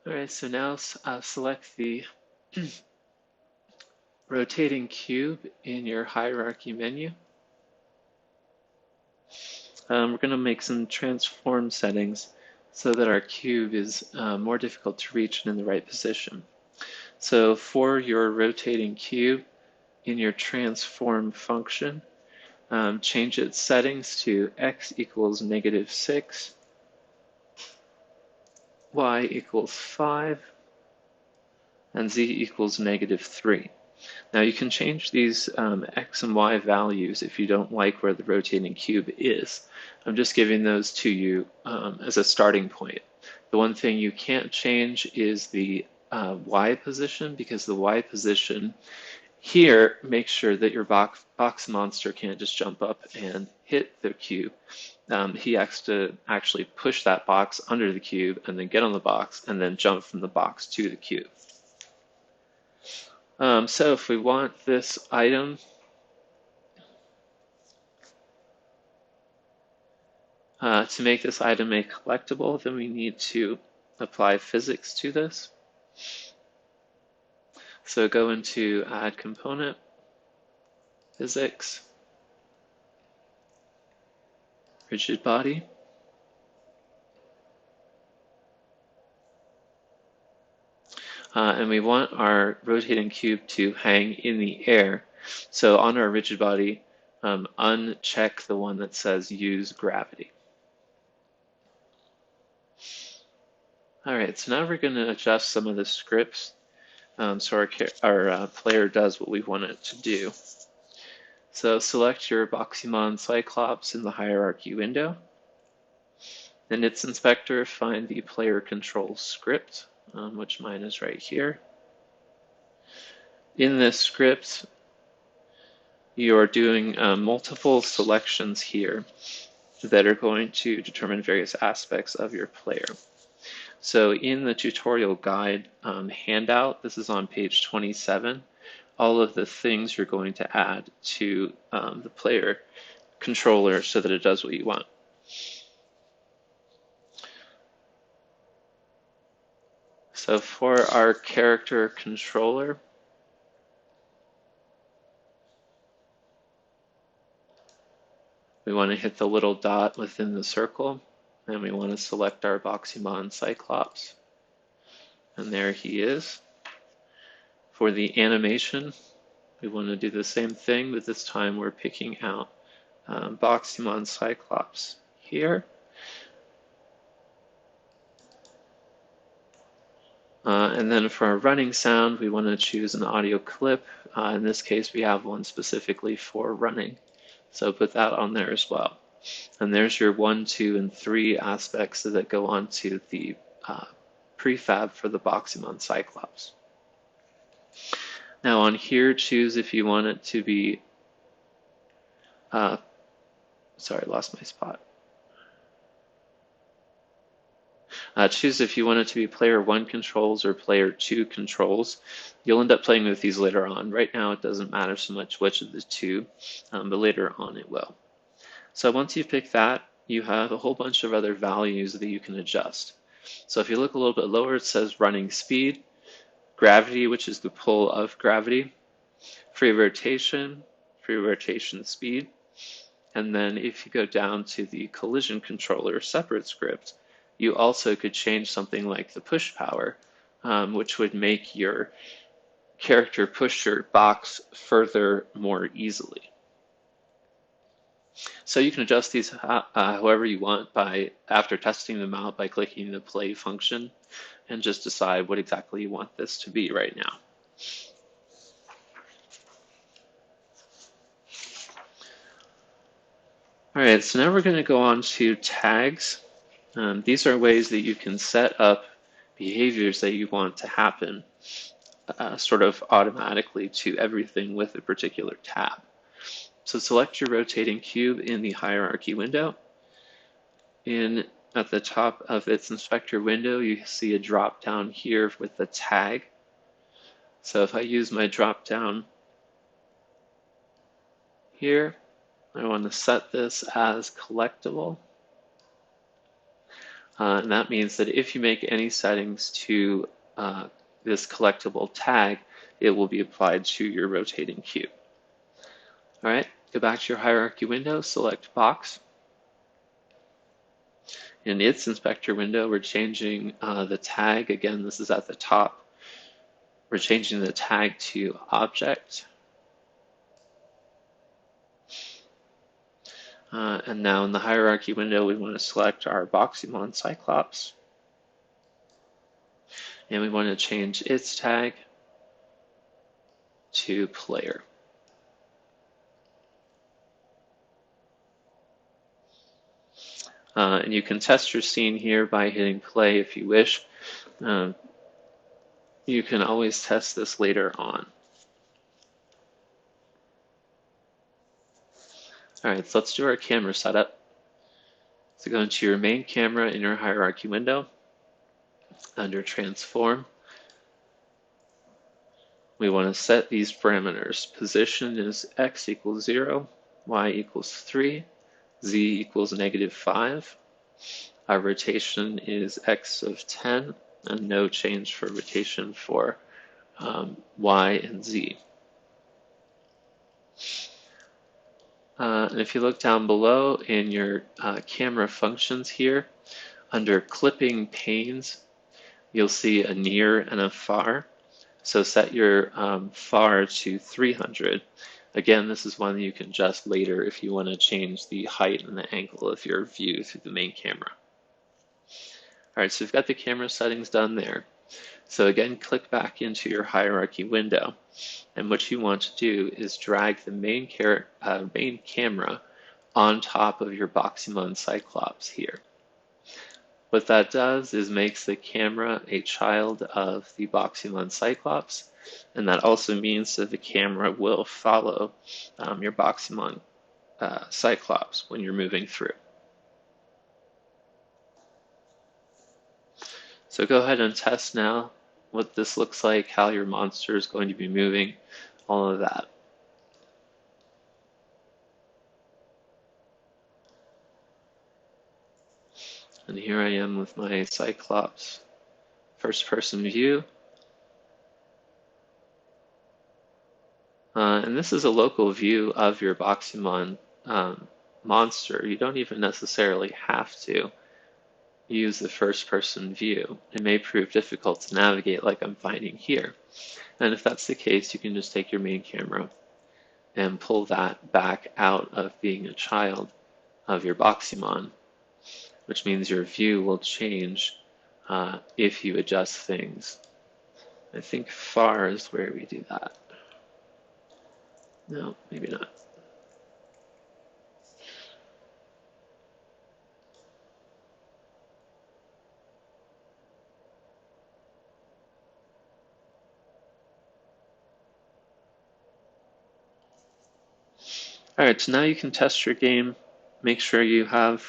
All right, so now select the rotating cube in your hierarchy menu. We're going to make some transform settings so that our cube is more difficult to reach and in the right position. So for your rotating cube, in your transform function, change its settings to x equals -6, y equals 5, and z equals -3. Now you can change these x and y values if you don't like where the rotating cube is. I'm just giving those to you as a starting point. The one thing you can't change is the y position, because the y position here makes sure that your box monster can't just jump up and hit the cube. He has to actually push that box under the cube and then get on the box and then jump from the box to the cube. So if we want this item to make this item a collectible, then we need to apply physics to this. So go into Add Component, Physics, Rigid Body. And we want our rotating cube to hang in the air. So on our rigid body, uncheck the one that says use gravity. All right, so now we're going to adjust some of the scripts so our player does what we want it to do. So select your Boxymon Cyclops in the hierarchy window. In its inspector, find the player control script, which mine is right here. In this script, you are doing multiple selections here that are going to determine various aspects of your player. So in the tutorial guide handout, this is on page 27, all of the things you're going to add to the player controller so that it does what you want. So for our character controller, we want to hit the little dot within the circle, and we want to select our Boxymon Cyclops. And there he is. For the animation, we want to do the same thing, but this time we're picking out Boxymon Cyclops here. And then for our running sound, we want to choose an audio clip. In this case, we have one specifically for running. So put that on there as well. And there's your 1, 2, and 3 aspects that go onto the prefab for the Boxymon Cyclops. Now on here, choose if you want it to be, sorry, I lost my spot. Choose if you want it to be player 1 controls or player 2 controls. You'll end up playing with these later on. Right now it doesn't matter so much which of the two, but later on it will. So once you pick that, you have a whole bunch of other values that you can adjust. So if you look a little bit lower, it says running speed, gravity, which is the pull of gravity, free rotation speed, and then if you go down to the collision controller separate script, you also could change something like the push power, which would make your character push your box further more easily. So you can adjust these however you want after testing them out by clicking the play function and just decide what exactly you want this to be right now. All right, so now we're going to go on to tags. These are ways that you can set up behaviors that you want to happen sort of automatically to everything with a particular tab. So select your rotating cube in the hierarchy window. At the top of its inspector window, you see a drop down here with the tag. So if I use my drop down here, I want to set this as collectible. And that means that if you make any settings to this collectible tag, it will be applied to your rotating cube. All right, go back to your hierarchy window, select box. In its inspector window, we're changing the tag. Again, this is at the top. We're changing the tag to object. And now in the hierarchy window, we want to select our Boxymon Cyclops. And we want to change its tag to player. And you can test your scene here by hitting play if you wish. You can always test this later on. All right, so let's do our camera setup. So go into your main camera in your hierarchy window. Under transform, we want to set these parameters. Position is x equals 0, y equals 3, z equals -5. Our rotation is x of 10, and no change for rotation for y and z. And if you look down below in your camera functions here, under clipping panes, you'll see a near and a far. So set your far to 300. Again, this is one that you can adjust later if you want to change the height and the angle of your view through the main camera. All right, so we've got the camera settings done there. So again, click back into your hierarchy window. And what you want to do is drag the main camera on top of your Boxymon Cyclops here. What that does is makes the camera a child of the Boxymon Cyclops, and that also means that the camera will follow your Boxymon Cyclops when you're moving through. So go ahead and test now what this looks like, how your monster is going to be moving, all of that. And here I am with my Cyclops first-person view. And this is a local view of your Boxymon monster. You don't even necessarily have to use the first-person view. It may prove difficult to navigate like I'm finding here. And if that's the case, you can just take your main camera and pull that back out of being a child of your Boxymon, which means your view will change if you adjust things. I think far is where we do that. No, maybe not. All right, so now you can test your game, make sure you have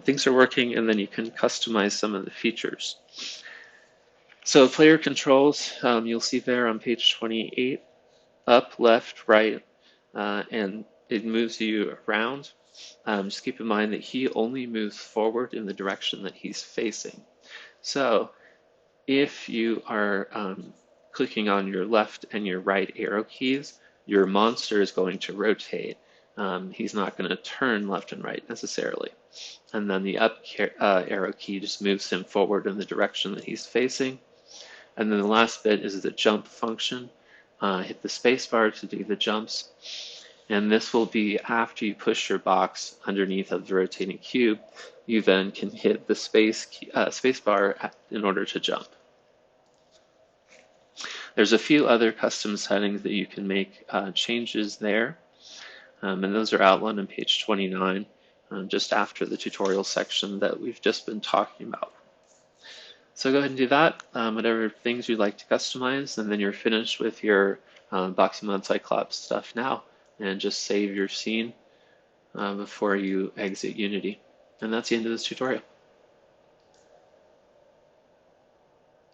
things are working, and then you can customize some of the features. So player controls, you'll see there on page 28, up, left, right, and it moves you around. Just keep in mind that he only moves forward in the direction that he's facing. So if you are clicking on your left and your right arrow keys, your monster is going to rotate. He's not going to turn left and right necessarily. And then the up arrow key just moves him forward in the direction that he's facing. And then the last bit is the jump function. Hit the spacebar to do the jumps. And this will be after you push your box underneath of the rotating cube. You then can hit the spacebar in order to jump. There's a few other custom settings that you can make changes there. And those are outlined on page 29, just after the tutorial section that we've just been talking about. So go ahead and do that, whatever things you'd like to customize, and then you're finished with your Boxymon Cyclops stuff now, and just save your scene before you exit Unity. And that's the end of this tutorial.